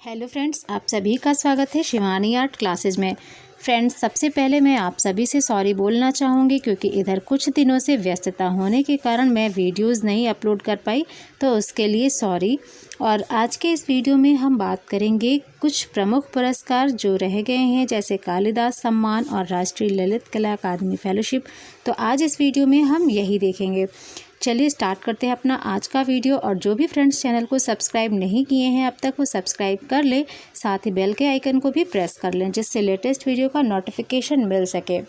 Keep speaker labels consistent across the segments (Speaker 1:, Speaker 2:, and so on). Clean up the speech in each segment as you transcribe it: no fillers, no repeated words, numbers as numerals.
Speaker 1: Hello friends, आप सभी का स्वागत है शिवानी आर्ट क्लासेस में। फ्रेंड्स, सबसे पहले मैं आप सभी से सॉरी बोलना चाहूँगी क्योंकि इधर कुछ दिनों से व्यस्तता होने के कारण मैं वीडियोस नहीं अपलोड कर पाई, तो उसके लिए सॉरी। और आज के इस वीडियो में हम बात करेंगे कुछ प्रमुख पुरस्कार जो रह गए हैं, जैसे कालिदास सम्मान और राष्ट्रीय ललित कला अकादमी फेलोशिप। तो आज इस वीडियो में हम यही देखेंगे। चलिए स्टार्ट करते हैं अपना आज का वीडियो। और जो भी फ्रेंड्स चैनल को सब्सक्राइब नहीं किए हैं अब तक, वो सब्सक्राइब कर ले, साथ ही बेल के आइकन को भी प्रेस कर लें जिससे लेटेस्ट वीडियो का नोटिफिकेशन मिल सके।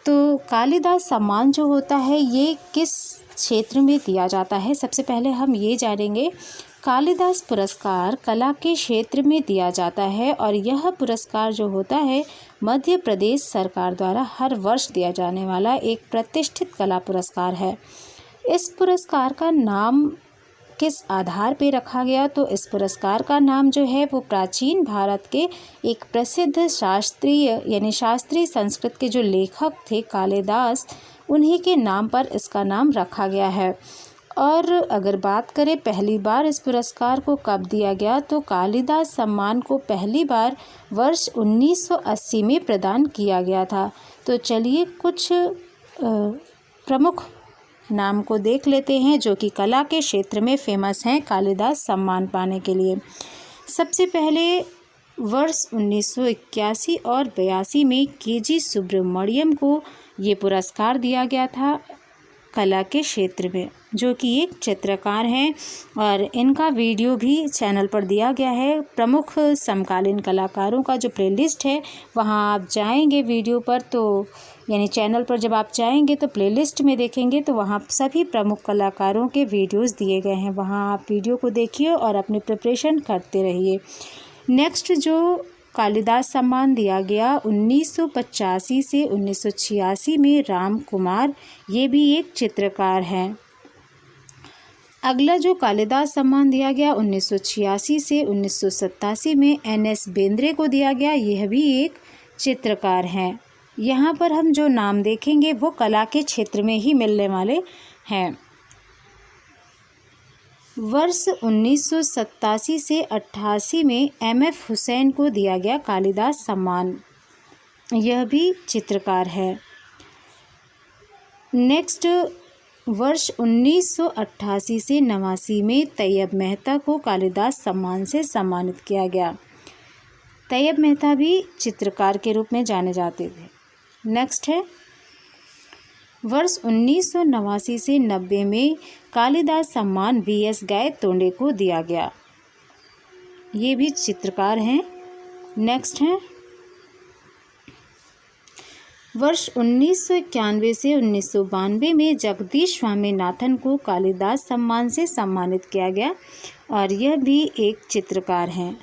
Speaker 1: तो कालिदास सम्मान जो होता है ये किस क्षेत्र में दिया जाता है, सबसे पहले हम ये जानेंगे। कालिदास पुरस्कार कला के क्षेत्र में दिया जाता है और यह पुरस्कार जो होता है मध्य प्रदेश सरकार द्वारा हर वर्ष दिया जाने वाला एक प्रतिष्ठित कला पुरस्कार है। इस पुरस्कार का नाम किस आधार पर रखा गया, तो इस पुरस्कार का नाम जो है वो प्राचीन भारत के एक प्रसिद्ध शास्त्रीय संस्कृत के जो लेखक थे कालिदास, उन्हीं के नाम पर इसका नाम रखा गया है। और अगर बात करें पहली बार इस पुरस्कार को कब दिया गया, तो कालिदास सम्मान को पहली बार वर्ष 1980 में प्रदान किया गया था। तो चलिए कुछ प्रमुख नाम को देख लेते हैं जो कि कला के क्षेत्र में फेमस हैं कालिदास सम्मान पाने के लिए। सबसे पहले वर्ष 1981 और 82 में के.जी. सुब्रमण्यम को ये पुरस्कार दिया गया था कला के क्षेत्र में, जो कि एक चित्रकार हैं और इनका वीडियो भी चैनल पर दिया गया है। प्रमुख समकालीन कलाकारों का जो प्लेलिस्ट है वहां आप जाएंगे वीडियो पर, तो यानी चैनल पर जब आप जाएंगे तो प्लेलिस्ट में देखेंगे तो वहां सभी प्रमुख कलाकारों के वीडियोस दिए गए हैं। वहां आप वीडियो को देखिए और अपनी प्रिपरेशन करते रहिए। नेक्स्ट जो कालिदास सम्मान दिया गया 1985 से 1986 में राम कुमार, ये भी एक चित्रकार हैं। अगला जो कालिदास सम्मान दिया गया 1986 से 1987 में N.S. बेंद्रे को दिया गया, यह भी एक चित्रकार हैं। यहाँ पर हम जो नाम देखेंगे वो कला के क्षेत्र में ही मिलने वाले हैं। वर्ष 1987 से 88 में M.F. हुसैन को दिया गया कालिदास सम्मान, यह भी चित्रकार है। नेक्स्ट वर्ष 1988 से 89 में तैयब मेहता को कालिदास सम्मान से सम्मानित किया गया। तैयब मेहता भी चित्रकार के रूप में जाने जाते थे। नेक्स्ट है वर्ष 1989 से 90 में कालिदास सम्मान V.S. गायतोंडे को दिया गया, ये भी चित्रकार हैं। नेक्स्ट है वर्ष 1991 से 1992 में जगदीश स्वामीनाथन को कालिदास सम्मान से सम्मानित किया गया और यह भी एक चित्रकार हैं।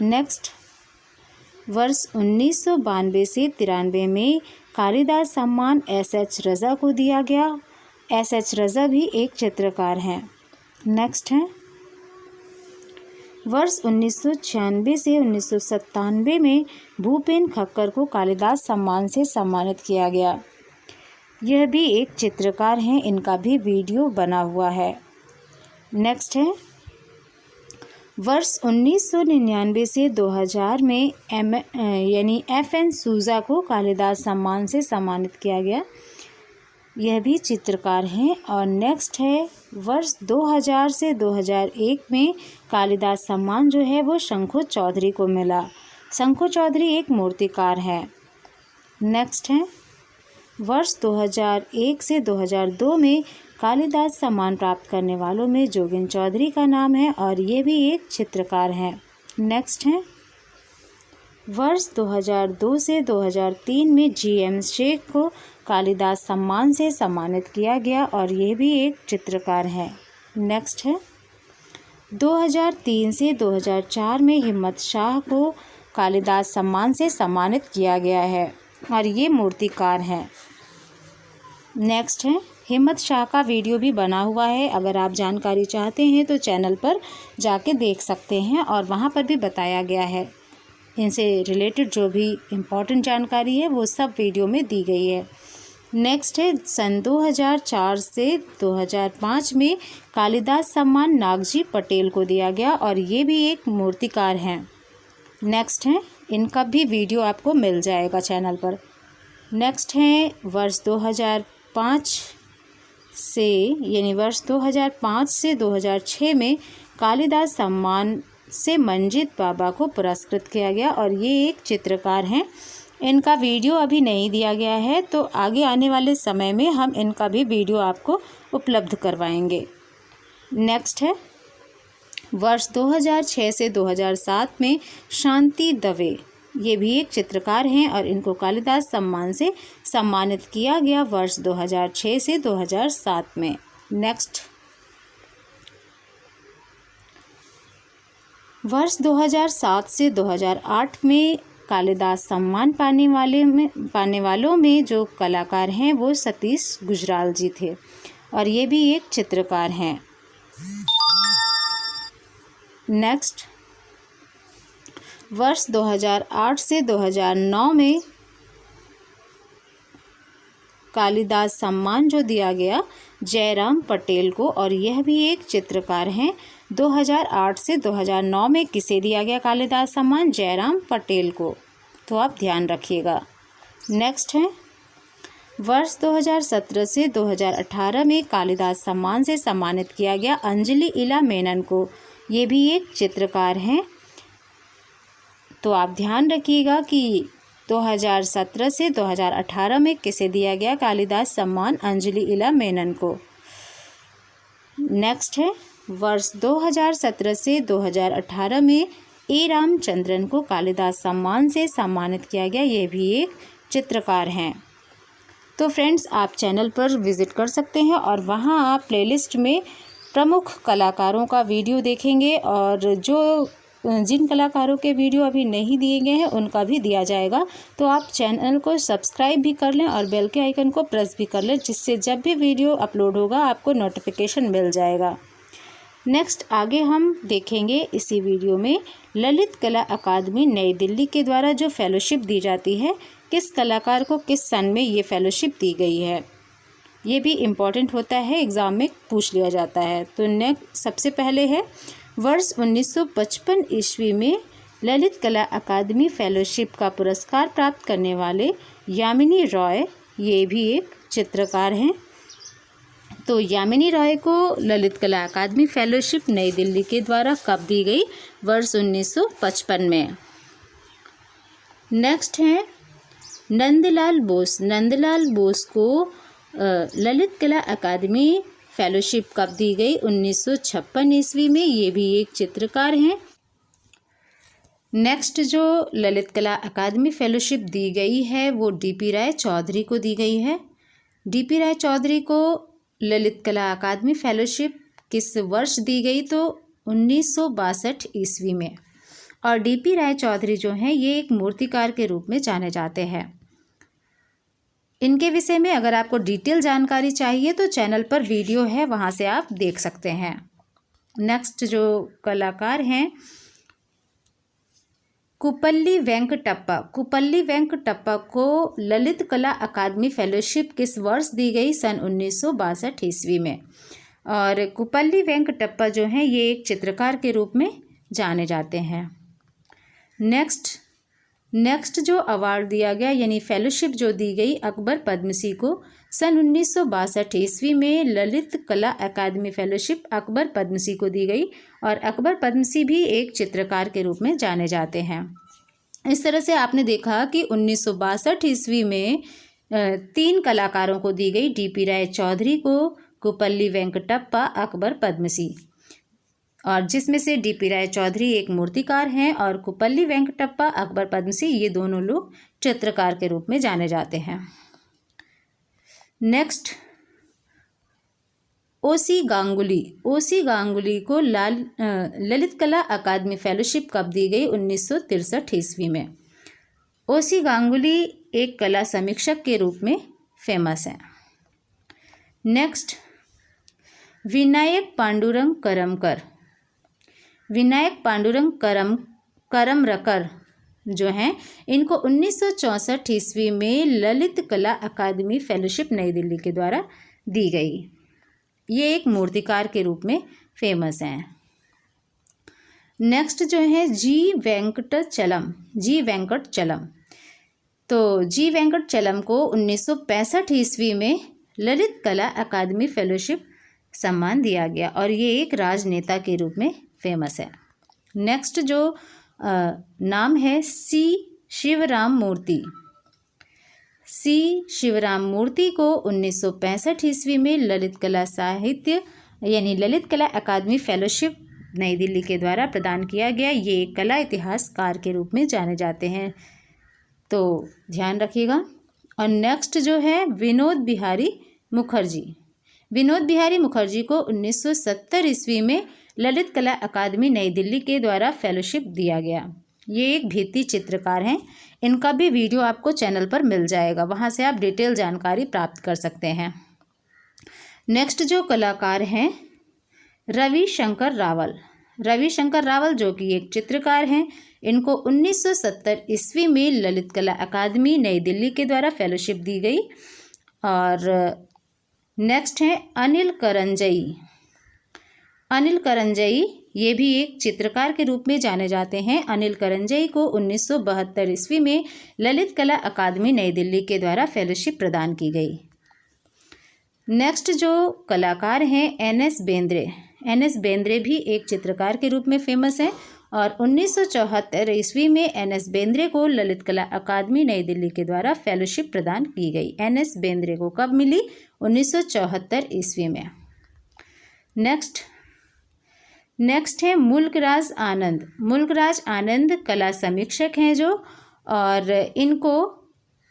Speaker 1: नेक्स्ट वर्ष 1992 से 93 में कालिदास सम्मान S.H. रज़ा को दिया गया। S.H. रज़ा भी एक चित्रकार हैं। नेक्स्ट है वर्ष 1996 से 1997 में भूपेन खक्कर को कालिदास सम्मान से सम्मानित किया गया, यह भी एक चित्रकार हैं, इनका भी वीडियो बना हुआ है। नेक्स्ट है वर्ष 1999 से 2000 में F.N. सूजा को कालिदास सम्मान से सम्मानित किया गया, यह भी चित्रकार हैं। और नेक्स्ट है वर्ष 2000 से 2001 में कालिदास सम्मान जो है वो शंखु चौधरी को मिला। शंखु चौधरी एक मूर्तिकार हैं। नेक्स्ट है वर्ष 2001 से 2002 में कालिदास सम्मान प्राप्त करने वालों में जोगिन चौधरी का नाम है और ये भी एक चित्रकार हैं। नेक्स्ट है वर्ष 2002 से 2003 में G.M. शेख को कालिदास सम्मान से सम्मानित किया गया और ये भी एक चित्रकार हैं। नेक्स्ट है 2003 से 2004 में हिम्मत शाह को कालिदास सम्मान से सम्मानित किया गया है और ये मूर्तिकार हैं। नेक्स्ट है हिम्मत शाह का वीडियो भी बना हुआ है, अगर आप जानकारी चाहते हैं तो चैनल पर जाके देख सकते हैं और वहाँ पर भी बताया गया है। इनसे रिलेटेड जो भी इम्पोर्टेंट जानकारी है वो सब वीडियो में दी गई है। नेक्स्ट है सन 2004 से 2005 में कालिदास सम्मान नागजी पटेल को दिया गया और ये भी एक मूर्तिकार हैं। नेक्स्ट है, इनका भी वीडियो आपको मिल जाएगा चैनल पर। नेक्स्ट है वर्ष 2005 से यानी वर्ष 2005 से 2006 में कालिदास सम्मान से मंजीत बाबा को पुरस्कृत किया गया और ये एक चित्रकार हैं। इनका वीडियो अभी नहीं दिया गया है, तो आगे आने वाले समय में हम इनका भी वीडियो आपको उपलब्ध करवाएंगे। नेक्स्ट है वर्ष 2006 से 2007 में शांति दवे, ये भी एक चित्रकार हैं और इनको कालिदास सम्मान से सम्मानित किया गया वर्ष 2006 से 2007 में। नेक्स्ट वर्ष 2007 से 2008 में कालिदास सम्मान पाने वालों में जो कलाकार हैं वो सतीश गुजराल जी थे और ये भी एक चित्रकार हैं। नेक्स्ट वर्ष 2008 से 2009 में कालिदास सम्मान जो दिया गया जयराम पटेल को और यह भी एक चित्रकार हैं। 2008 से 2009 में किसे दिया गया कालिदास सम्मान? जयराम पटेल को, तो आप ध्यान रखिएगा। नेक्स्ट है वर्ष 2017 से 2018 में कालिदास सम्मान से सम्मानित किया गया अंजलि इला मेनन को, ये भी एक चित्रकार हैं। तो आप ध्यान रखिएगा कि 2017 से 2018 में किसे दिया गया कालिदास सम्मान? अंजलि इला मेनन को। नेक्स्ट है वर्ष 2017 से 2018 में ए रामचंद्रन को कालिदास सम्मान से सम्मानित किया गया, ये भी एक चित्रकार हैं। तो फ्रेंड्स, आप चैनल पर विज़िट कर सकते हैं और वहाँ आप प्लेलिस्ट में प्रमुख कलाकारों का वीडियो देखेंगे और जिन कलाकारों के वीडियो अभी नहीं दिए गए हैं उनका भी दिया जाएगा। तो आप चैनल को सब्सक्राइब भी कर लें और बेल के आइकन को प्रेस भी कर लें, जिससे जब भी वीडियो अपलोड होगा आपको नोटिफिकेशन मिल जाएगा। नेक्स्ट आगे हम देखेंगे इसी वीडियो में ललित कला अकादमी नई दिल्ली के द्वारा जो फेलोशिप दी जाती है, किस कलाकार को किस सन में ये फेलोशिप दी गई है, ये भी इम्पॉर्टेंट होता है, एग्ज़ाम में पूछ लिया जाता है। तो नेक्स्ट सबसे पहले है वर्ष 1955 ईस्वी में ललित कला अकादमी फेलोशिप का पुरस्कार प्राप्त करने वाले यामिनी रॉय, ये भी एक चित्रकार हैं। तो यामिनी रॉय को ललित कला अकादमी फेलोशिप नई दिल्ली के द्वारा कब दी गई? वर्ष 1955 में। नेक्स्ट है नंदलाल बोस। नंदलाल बोस को ललित कला अकादमी फेलोशिप कब दी गई? 1956 ईस्वी में, ये भी एक चित्रकार हैं। नेक्स्ट जो ललित कला अकादमी फेलोशिप दी गई है वो डीपी राय चौधरी को दी गई है। डीपी राय चौधरी को ललित कला अकादमी फेलोशिप किस वर्ष दी गई? तो 1962 ईस्वी में। और डीपी राय चौधरी जो हैं ये एक मूर्तिकार के रूप में जाने जाते हैं। इनके विषय में अगर आपको डिटेल जानकारी चाहिए तो चैनल पर वीडियो है, वहाँ से आप देख सकते हैं। नेक्स्ट जो कलाकार हैं कुप्पल्ली वेंकटप्पा। कुप्पल्ली वेंकटप्पा को ललित कला अकादमी फेलोशिप किस वर्ष दी गई? सन 1962 ईस्वी में। और कुप्पल्ली वेंकटप्पा जो हैं ये एक चित्रकार के रूप में जाने जाते हैं। नेक्स्ट जो अवार्ड दिया गया यानी फेलोशिप जो दी गई अकबर पद्मसी को सन 1962 ईस्वी में ललित कला अकादमी फेलोशिप अकबर पद्मसी को दी गई और अकबर पद्मसी भी एक चित्रकार के रूप में जाने जाते हैं। इस तरह से आपने देखा कि 1962 ईस्वी में 3 कलाकारों को दी गई, डीपी राय चौधरी को, कुप्पल्ली वेंकटप्पा, अकबर पद्मसी, और जिसमें से डीपी राय चौधरी एक मूर्तिकार हैं और कुप्पल्ली वेंकटप्पा, अकबर पद्मसी ये दोनों लोग चित्रकार के रूप में जाने जाते हैं। नेक्स्ट ओसी गांगुली। ओसी गांगुली को ललित कला अकादमी फेलोशिप कब दी गई? 1963 ईस्वी में। ओसी गांगुली एक कला समीक्षक के रूप में फेमस हैं। नेक्स्ट विनायक पांडुरंग करमकर। विनायक पांडुरंग करमरकर जो हैं इनको 1964 ईस्वी में ललित कला अकादमी फेलोशिप नई दिल्ली के द्वारा दी गई। ये एक मूर्तिकार के रूप में फेमस हैं। नेक्स्ट जो है जी वेंकटचलम। तो जी वेंकटचलम को 1965 ईस्वी में ललित कला अकादमी फेलोशिप सम्मान दिया गया और ये एक राजनेता के रूप में फेमस है। नेक्स्ट जो नाम है सी शिवराम मूर्ति को 1965 ईस्वी में ललित कला साहित्य यानी ललित कला अकादमी फेलोशिप नई दिल्ली के द्वारा प्रदान किया गया। ये एक कला इतिहासकार के रूप में जाने जाते हैं, तो ध्यान रखिएगा। और नेक्स्ट जो है विनोद बिहारी मुखर्जी को 1970 ईस्वी में ललित कला अकादमी नई दिल्ली के द्वारा फेलोशिप दिया गया। ये एक भित्ति चित्रकार हैं, इनका भी वीडियो आपको चैनल पर मिल जाएगा, वहाँ से आप डिटेल जानकारी प्राप्त कर सकते हैं। नेक्स्ट जो कलाकार हैं रविशंकर रावल जो कि एक चित्रकार हैं, इनको 1970 ईस्वी में ललित कला अकादमी नई दिल्ली के द्वारा फेलोशिप दी गई। और नेक्स्ट है अनिल करंजई, ये भी एक चित्रकार के रूप में जाने जाते हैं। अनिल करंजई को 1972 ईस्वी में ललित कला अकादमी नई दिल्ली के द्वारा फेलोशिप प्रदान की गई। नेक्स्ट जो कलाकार हैं एन एस बेंद्रे भी एक चित्रकार के रूप में फेमस हैं और 1974 ईस्वी में एन एस बेंद्रे को ललित कला अकादमी नई दिल्ली के द्वारा फेलोशिप प्रदान की गई। एन एस बेंद्रे को कब मिली? 1974 ईस्वी में। नेक्स्ट है मुल्कराज आनंद कला समीक्षक हैं जो, और इनको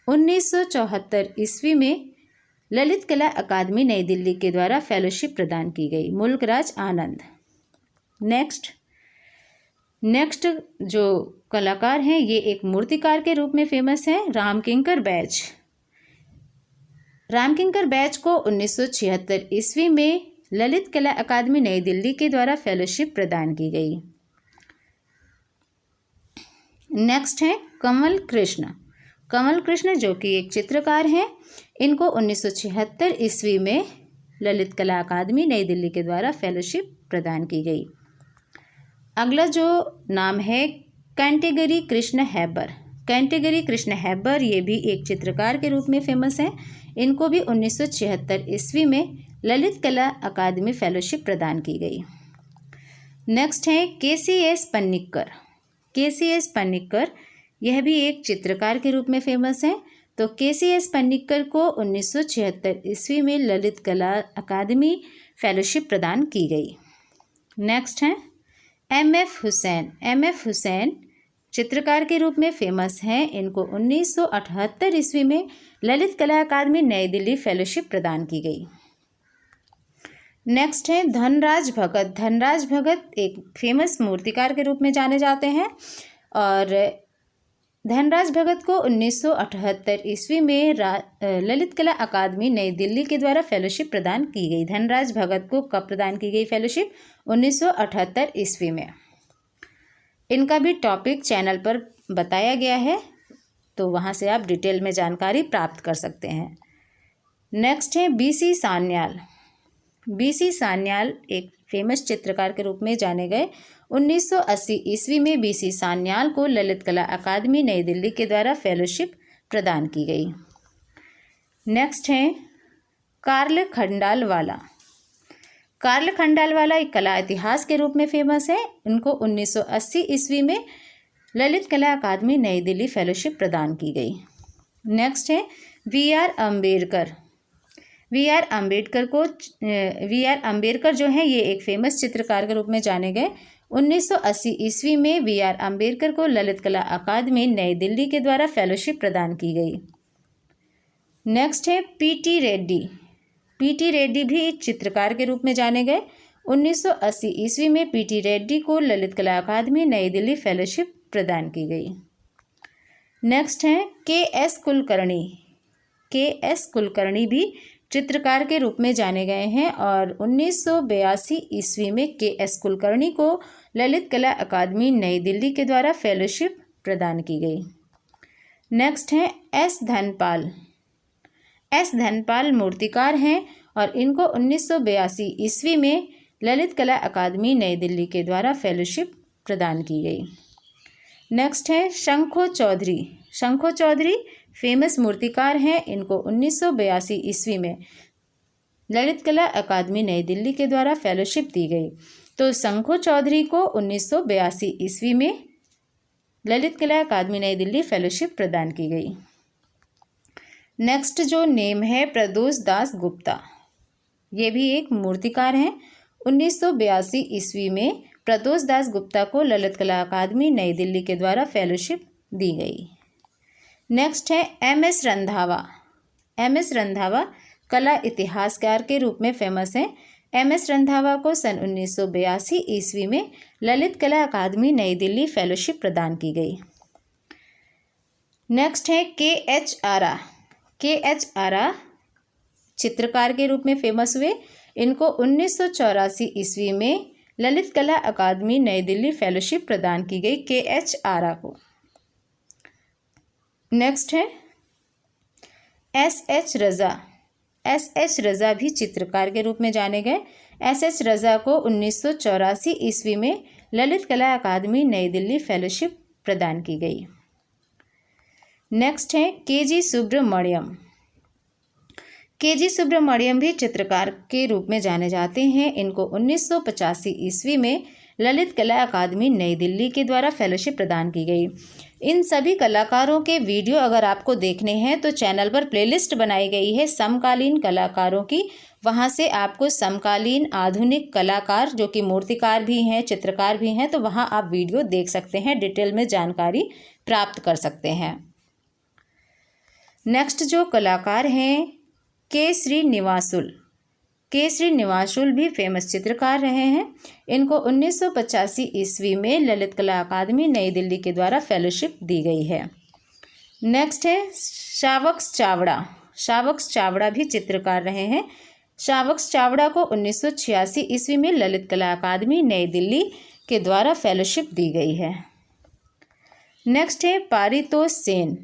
Speaker 1: 1974 ईस्वी में ललित कला अकादमी नई दिल्ली के द्वारा फेलोशिप प्रदान की गई। मुल्कराज आनंद। नेक्स्ट जो कलाकार हैं ये एक मूर्तिकार के रूप में फेमस हैं, रामकिंकर बैच को 1976 ईस्वी में ललित कला अकादमी नई दिल्ली के द्वारा फेलोशिप प्रदान की गई। नेक्स्ट है कमल कृष्ण जो कि एक चित्रकार हैं, इनको 1976 ईस्वी में ललित कला अकादमी नई दिल्ली के द्वारा फेलोशिप प्रदान की गई। अगला जो नाम है कैंटेगरी कृष्ण हैबर, ये भी एक चित्रकार के रूप में फेमस हैं। इनको भी 1976 ईस्वी में ललित कला अकादमी फेलोशिप प्रदान की गई। नेक्स्ट है केसीएस पन्निक्कर, यह भी एक चित्रकार के रूप में फेमस हैं। तो केसीएस पन्निक्कर को 1976 ईस्वी में ललित कला अकादमी फेलोशिप प्रदान की गई। नेक्स्ट है एम एफ हुसैन चित्रकार के रूप में फेमस हैं। इनको 1978 ईस्वी में ललित कला अकादमी नई दिल्ली फेलोशिप प्रदान की गई। नेक्स्ट है धनराज भगत एक फेमस मूर्तिकार के रूप में जाने जाते हैं और धनराज भगत को 1978 ईस्वी में ललित कला अकादमी नई दिल्ली के द्वारा फेलोशिप प्रदान की गई। धनराज भगत को कब प्रदान की गई फेलोशिप? 1978 ईस्वी में। इनका भी टॉपिक चैनल पर बताया गया है, तो वहाँ से आप डिटेल में जानकारी प्राप्त कर सकते हैं। नेक्स्ट है बीसी सान्याल एक फेमस चित्रकार के रूप में जाने गए। 1980 ईस्वी में बीसी सान्याल को ललित कला अकादमी नई दिल्ली के द्वारा फेलोशिप प्रदान की गई। नेक्स्ट है कार्ल खंडालवाला एक कला इतिहास के रूप में फेमस है। इनको 1980 ईस्वी में ललित कला अकादमी नई दिल्ली फेलोशिप प्रदान की गई। नेक्स्ट है वी आर अम्बेडकर जो है ये एक फेमस चित्रकार के रूप में जाने गए। 1980 ईस्वी में वी आर अम्बेडकर को ललित कला अकादमी नई दिल्ली के द्वारा फेलोशिप प्रदान की गई। नेक्स्ट है पीटी रेड्डी भी एक चित्रकार के रूप में जाने गए। 1980 ईस्वी में पीटी रेड्डी को ललित कला अकादमी नई दिल्ली फेलोशिप प्रदान की गई। नेक्स्ट है के एस कुलकर्णी भी चित्रकार के रूप में जाने गए हैं और 1982 ईस्वी में के एस कुलकर्णी को ललित कला अकादमी नई दिल्ली के द्वारा फेलोशिप प्रदान की गई। नेक्स्ट है एस धनपाल। एस धनपाल मूर्तिकार हैं और इनको 1982 ईस्वी में ललित कला अकादमी नई दिल्ली के द्वारा फेलोशिप प्रदान की गई। नेक्स्ट है शंखो चौधरी। शंखो चौधरी फेमस मूर्तिकार हैं, इनको 1982 ईस्वी में ललित कला अकादमी नई दिल्ली के द्वारा फेलोशिप दी गई। तो शंखो चौधरी को 1982 ईस्वी में ललित कला अकादमी नई दिल्ली फेलोशिप प्रदान की गई। नेक्स्ट जो नेम है प्रदोष दास गुप्ता, ये भी एक मूर्तिकार हैं। 1982 ईस्वी में प्रदोष दास गुप्ता को ललित कला अकादमी नई दिल्ली के द्वारा फेलोशिप दी गई। नेक्स्ट है M S Randhawa. M S Randhawa कला इतिहासकार के रूप में फेमस हैं। एम एस रंधावा को सन 1982 ईस्वी में ललित कला अकादमी नई दिल्ली फेलोशिप प्रदान की गई। नेक्स्ट है के एच आरा। के एच आरा चित्रकार के रूप में फेमस हुए। इनको 1984 ईस्वी में ललित कला अकादमी नई दिल्ली फेलोशिप प्रदान की गई के एच आरा को। नेक्स्ट है एस एच रज़ा। एस एच रज़ा भी चित्रकार के रूप में जाने गए। एस एच रज़ा को 1984 ईस्वी में ललित कला अकादमी नई दिल्ली फेलोशिप प्रदान की गई। नेक्स्ट है के जी सुब्रमण्यम। के जी सुब्रमण्यम भी चित्रकार के रूप में जाने जाते हैं। इनको 1985 ईस्वी में ललित कला अकादमी नई दिल्ली के द्वारा फेलोशिप प्रदान की गई। इन सभी कलाकारों के वीडियो अगर आपको देखने हैं तो चैनल पर प्लेलिस्ट बनाई गई है समकालीन कलाकारों की। वहां से आपको समकालीन आधुनिक कलाकार जो कि मूर्तिकार भी हैं, चित्रकार भी हैं, तो वहां आप वीडियो देख सकते हैं, डिटेल में जानकारी प्राप्त कर सकते हैं। नेक्स्ट जो कलाकार हैं के श्रीनिवासुल। के श्रीनिवासुल भी फेमस चित्रकार रहे हैं। इनको 1985 ईस्वी में ललित कला अकादमी नई दिल्ली के द्वारा फेलोशिप दी गई है। नेक्स्ट है शावक्स चावड़ा। शावक्स चावड़ा भी चित्रकार रहे हैं। शावक्स चावड़ा को 1986 ईस्वी में ललित कला अकादमी नई दिल्ली के द्वारा फेलोशिप दी गई है। नेक्स्ट है पारितोष सेन।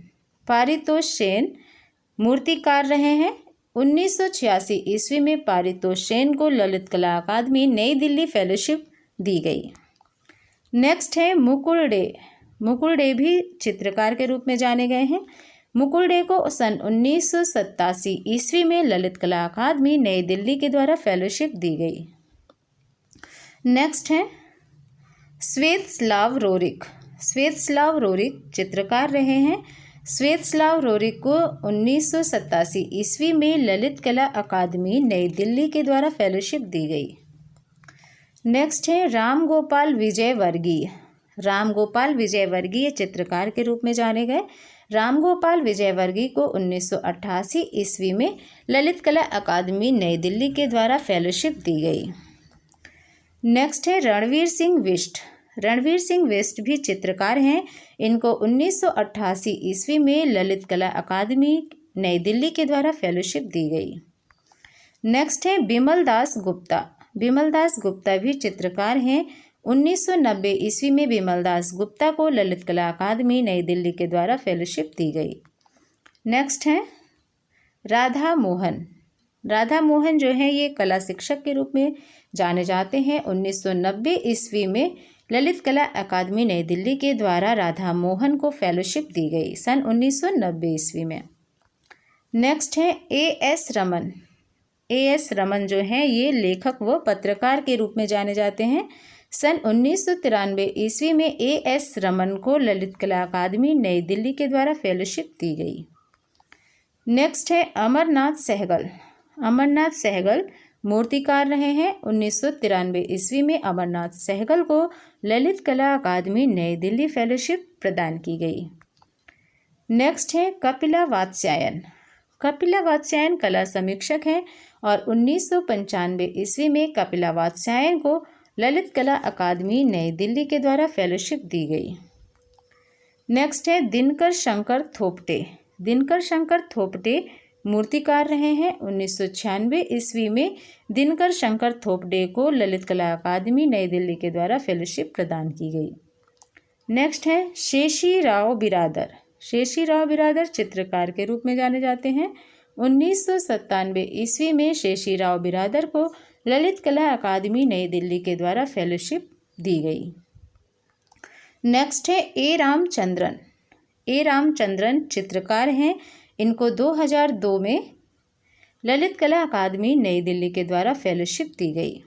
Speaker 1: पारितोष सेन मूर्तिकार रहे हैं। 1986 ईस्वी में पारितोष सेन को ललित कला अकादमी नई दिल्ली फेलोशिप दी गई। नेक्स्ट है मुकुल डे। मुकुल डे भी चित्रकार के रूप में जाने गए हैं। मुकुल डे को सन 1987 ईस्वी में ललित कला अकादमी नई दिल्ली के द्वारा फेलोशिप दी गई। नेक्स्ट है स्वेतस्लाव रोरिक। स्वेतस्लाव रोरिक चित्रकार रहे हैं। स्वेतस्लाव रोरिक को 1987 ईस्वी में ललित कला अकादमी नई दिल्ली के द्वारा फेलोशिप दी गई। नेक्स्ट है राम गोपाल विजयवर्गीय। राम गोपाल विजयवर्गीय चित्रकार के रूप में जाने गए। राम गोपाल विजयवर्गीय को 1988 ईस्वी में ललित कला अकादमी नई दिल्ली के द्वारा फेलोशिप दी गई। नेक्स्ट है रणवीर सिंह बिष्ट। रणवीर सिंह बिष्ट भी चित्रकार हैं। इनको 1988 ईस्वी में ललित कला अकादमी नई दिल्ली के द्वारा फेलोशिप दी गई। नेक्स्ट है बिमल दास गुप्ता। बिमल दास गुप्ता भी चित्रकार हैं। 1990 ईस्वी में बिमल दास गुप्ता को ललित कला अकादमी नई दिल्ली के द्वारा फेलोशिप दी गई। नेक्स्ट है राधा मोहन। राधा मोहन जो है ये कला शिक्षक के रूप में जाने जाते हैं। 1990 ईस्वी में ललित कला अकादमी नई दिल्ली के द्वारा राधा मोहन को फेलोशिप दी गई सन 1990 ईस्वी में। नेक्स्ट है A S Raman. A S Raman जो हैं ये लेखक व पत्रकार के रूप में जाने जाते हैं। सन 1993 ईस्वी में ए एस रमन को ललित कला अकादमी नई दिल्ली के द्वारा फेलोशिप दी गई। नेक्स्ट है अमरनाथ सहगल। अमरनाथ सहगल मूर्तिकार रहे हैं। 1993 ईस्वी में अमरनाथ सहगल को ललित कला अकादमी नई दिल्ली फेलोशिप प्रदान की गई। नेक्स्ट है कपिला वात्स्यायन। कपिला वात्स्यायन कला समीक्षक हैं और 1995 ईस्वी में कपिला वात्स्यायन को ललित कला अकादमी नई दिल्ली के द्वारा फेलोशिप दी गई। नेक्स्ट है दिनकर शंकर थोपटे। दिनकर शंकर थोपटे मूर्तिकार रहे हैं। 1996 ईस्वी में दिनकर शंकर थोपटे को ललित कला अकादमी नई दिल्ली के द्वारा फेलोशिप प्रदान की गई। नेक्स्ट है शेषी राव बिरादर। शेषी राव बिरादर चित्रकार के रूप में जाने जाते हैं। 1997 ईस्वी में शेषी राव बिरादर को ललित कला अकादमी नई दिल्ली के द्वारा फेलोशिप दी गई। नेक्स्ट है ए रामचंद्रन। ए रामचंद्रन चित्रकार हैं। इनको 2002 में ललित कला अकादमी नई दिल्ली के द्वारा फेलोशिप दी गई।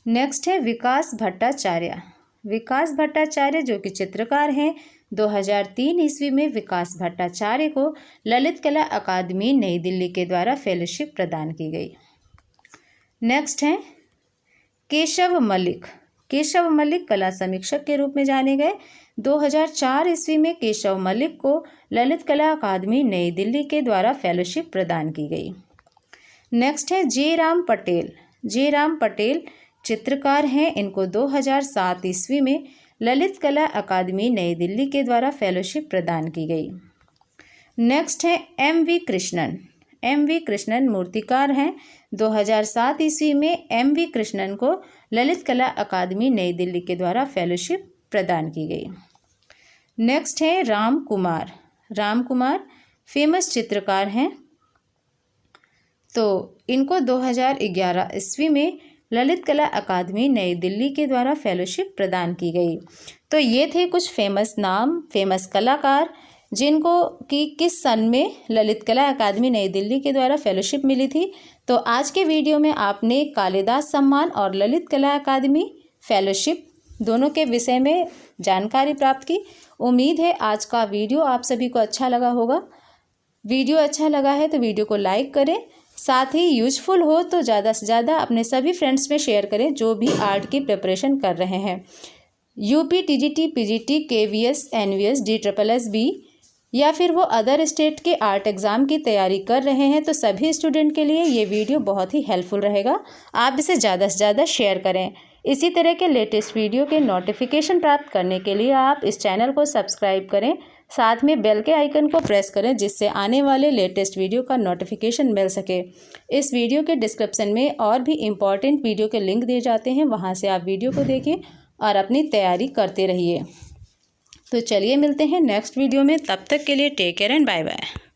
Speaker 1: नेक्स्ट है विकास भट्टाचार्य। विकास भट्टाचार्य जो कि चित्रकार हैं, 2003 ईस्वी में विकास भट्टाचार्य को ललित कला अकादमी नई दिल्ली के द्वारा फेलोशिप प्रदान की गई। नेक्स्ट है केशव मलिक। केशव मलिक कला समीक्षक के रूप में जाने गए। 2004 ईस्वी में केशव मलिक को ललित कला अकादमी नई दिल्ली के द्वारा फेलोशिप प्रदान की गई। नेक्स्ट है जे राम पटेल। जे राम पटेल चित्रकार हैं। इनको 2007 ईस्वी में ललित कला अकादमी नई दिल्ली के द्वारा फेलोशिप प्रदान की गई। नेक्स्ट है M V Krishnan. M V Krishnan मूर्तिकार हैं। 2007 ईस्वी में एम वी कृष्णन को ललित कला अकादमी नई दिल्ली के द्वारा फेलोशिप प्रदान की गई। नेक्स्ट है राम कुमार। राम कुमार फेमस चित्रकार हैं। तो इनको 2011 ईस्वी में ललित कला अकादमी नई दिल्ली के द्वारा फेलोशिप प्रदान की गई। तो ये थे कुछ फेमस नाम, फेमस कलाकार जिनको कि किस सन में ललित कला अकादमी नई दिल्ली के द्वारा फेलोशिप मिली थी। तो आज के वीडियो में आपने कालिदास सम्मान और ललित कला अकादमी फेलोशिप दोनों के विषय में जानकारी प्राप्त की। उम्मीद है आज का वीडियो आप सभी को अच्छा लगा होगा। वीडियो अच्छा लगा है तो वीडियो को लाइक करें, साथ ही यूजफुल हो तो ज़्यादा से ज़्यादा अपने सभी फ्रेंड्स में शेयर करें जो भी आर्ट की प्रिपरेशन कर रहे हैं। UP, TGT, PGT, KVS, NVS, DSSB या फिर वो अदर स्टेट के आर्ट एग्ज़ाम की तैयारी कर रहे हैं तो सभी स्टूडेंट के लिए ये वीडियो बहुत ही हेल्पफुल रहेगा। आप इसे ज़्यादा से ज़्यादा शेयर करें। इसी तरह के लेटेस्ट वीडियो के नोटिफिकेशन प्राप्त करने के लिए आप इस चैनल को सब्सक्राइब करें, साथ में बेल के आइकन को प्रेस करें जिससे आने वाले लेटेस्ट वीडियो का नोटिफिकेशन मिल सके। इस वीडियो के डिस्क्रिप्शन में और भी इम्पॉर्टेंट वीडियो के लिंक दिए जाते हैं, वहां से आप वीडियो को देखिए और अपनी तैयारी करते रहिए। तो चलिए मिलते हैं नेक्स्ट वीडियो में, तब तक के लिए take care and bye bye.